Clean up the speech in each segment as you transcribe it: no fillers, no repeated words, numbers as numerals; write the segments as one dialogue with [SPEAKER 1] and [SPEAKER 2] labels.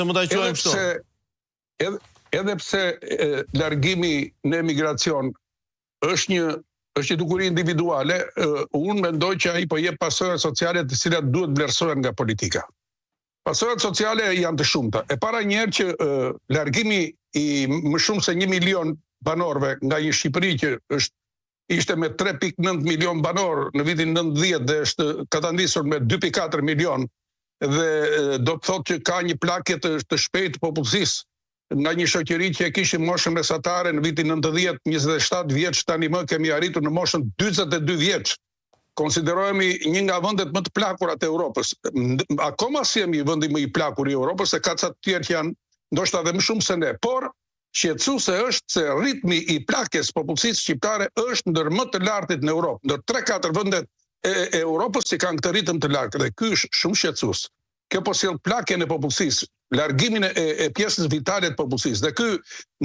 [SPEAKER 1] Se më ta quajmë kështu.
[SPEAKER 2] Edhe pse largimi në emigracion është një dukuri individuale, unë mendoj që ai po jep pasojat sociale të cilat duhet vlerësohen nga politika. Pasojat sociale janë të shumta. E para njerë që largimi i më shumë se 1 milion banorëve nga një Shqipëri që ishte me 3.9 milion banor në vitin 90 dhe ka ta nisur me 2.4 milion dhe do të thotë që ka një plakje të shpejtë popullsisë nga një shoqëri që e kishim moshën mesatare në vitin 90, 27 vjeç, tani më kemi arritur në moshën 42 vjeç. Konsiderohemi një nga vendet më të plakurat e Europës. Akoma si jemi vendi më i plakur i Europës, se ka ca të tjerë që janë ndoshta edhe më shumë se ne, por shqetësuese është se ritmi i plakjes popullsisë shqiptare është ndër më të lartit në Europë. Ndër 3-4 vendet e Europës që kanë këtë ritëm të lartë dhe ky është shumë shqetësues. Kjo po sjell plakjen e popullsisë, largimin e pjesës vitale të popullsisë. Dhe ky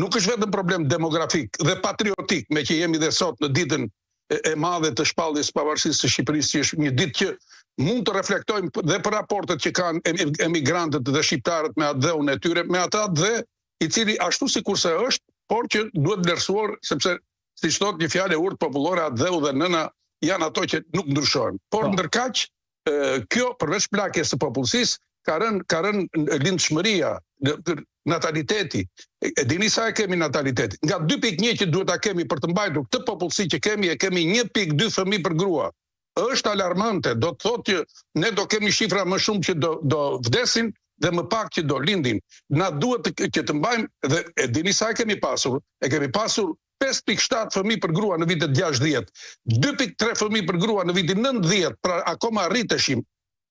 [SPEAKER 2] nuk është vetëm problem demografik dhe patriotik, me që jemi dhe sot në ditën e madhe të shpalljes së pavarësisë së Shqipërisë, që është një ditë që mund të reflektojmë dhe për raportet që kanë emigrantët dhe shqiptarët me atë dheun e tyre, me atë dhe i cili ashtu sikurse është, por që duhet vlerësuar, sepse siç thotë një fjalë e urtë popullore, atë dheu dhe nëna janë ato që nuk ndryshojnë. Por ndërkaq, kjo përveç plakjes së popullsisë ka rënë lindshmëria, nataliteti. E dini sa e kemi nataliteti? Nga 2.1 që duhet ta kemi për të mbajtur këtë popullsi që kemi, e kemi 1.2 fëmijë për grua. Është alarmante, do të thotë që ne do kemi shifra më shumë që do vdesin dhe më pak që do lindin. Na duhet që të mbajmë, dhe e dini sa e kemi pasur? E kemi pasur 5.7 fëmijë për grua në vitet 60, 2.3 fëmijë për grua në vitin 90, pra akoma rriteshim.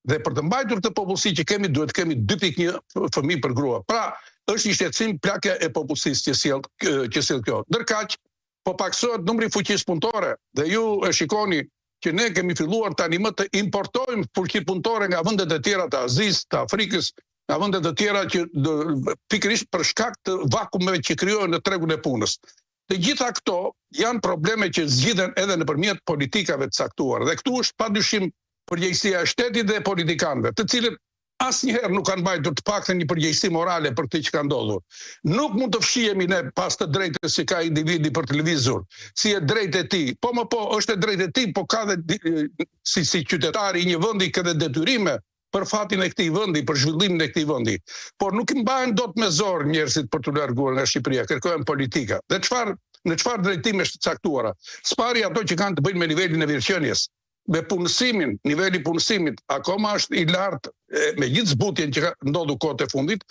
[SPEAKER 2] Dhe për të mbajtur këtë popullsi që kemi, duhet kemi 2.1 fëmijë për grua. Pra, është një shqetësim plakja e popullsisë që sjell kjo. Ndërkaq, po paksohet numri fuqisë punëtore dhe ju e shikoni që ne kemi filluar tani më të importojmë fuqi punëtore nga vendet e tjera të Azisë, të Afrikës, nga vendet e tjera që pikërisht për shkak të vakumeve që krijohen në tregun e punës. Të gjitha këto janë probleme që zgjidhen edhe nëpërmjet politikave të caktuara. Dhe këtu është padyshim përgjegjësia e shtetit dhe politikanëve, të cilët asnjëherë nuk kanë mbajtur të paktën një përgjegjësi morale për këtë që ka ndodhur. Nuk mund të fshihemi ne pas të drejtës që ka individi për të lëvizur, si e drejtë e tij. Po është e drejtë e tij, po ka dhe si qytetari i një vendi ka dhe detyrime për fatin e këtij vendi, për zhvillimin e këtij vendi. Por nuk i mbahen dot me zor njerëzit për të larguar nga Shqipëria, kërkojnë politika. Dhe në çfarë drejtime të caktuara? Spari ato që kanë të bëjnë me nivelin e virqënies, me punësimin, niveli punësimit akoma është i lartë, me gjithë zbutjen që ka ndodhur kohët e fundit,